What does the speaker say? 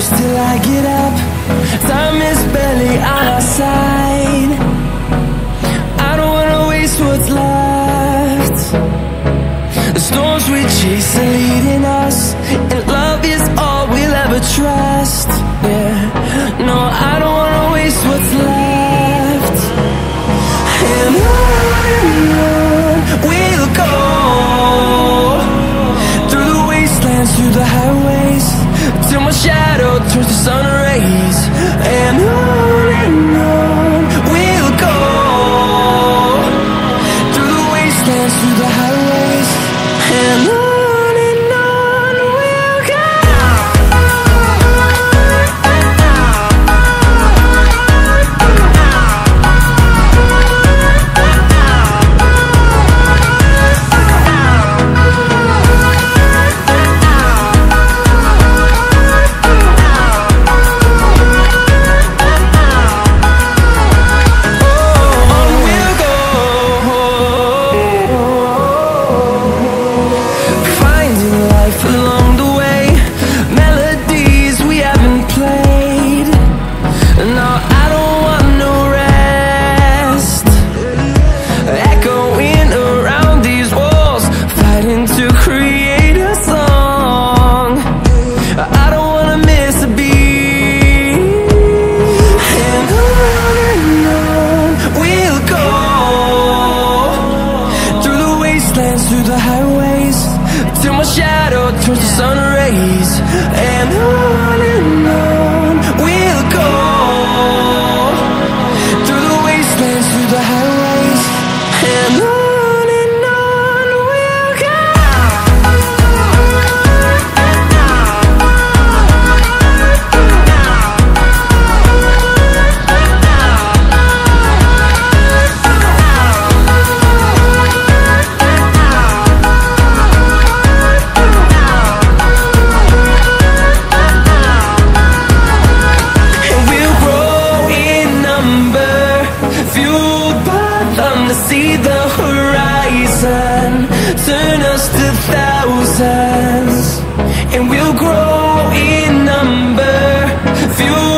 till I get up. Time is barely on our side. I don't wanna waste what's left. The storms we chase are leading us, and love is all we'll ever trust. Yeah, no, I don't wanna waste what's left. And on we'll go, through the wastelands, through the highways, till my shadow turns to sun rays. And on we'll go, through the wastelands, through the highways, and on we'll go. turn us to thousands, and we'll grow in number. Few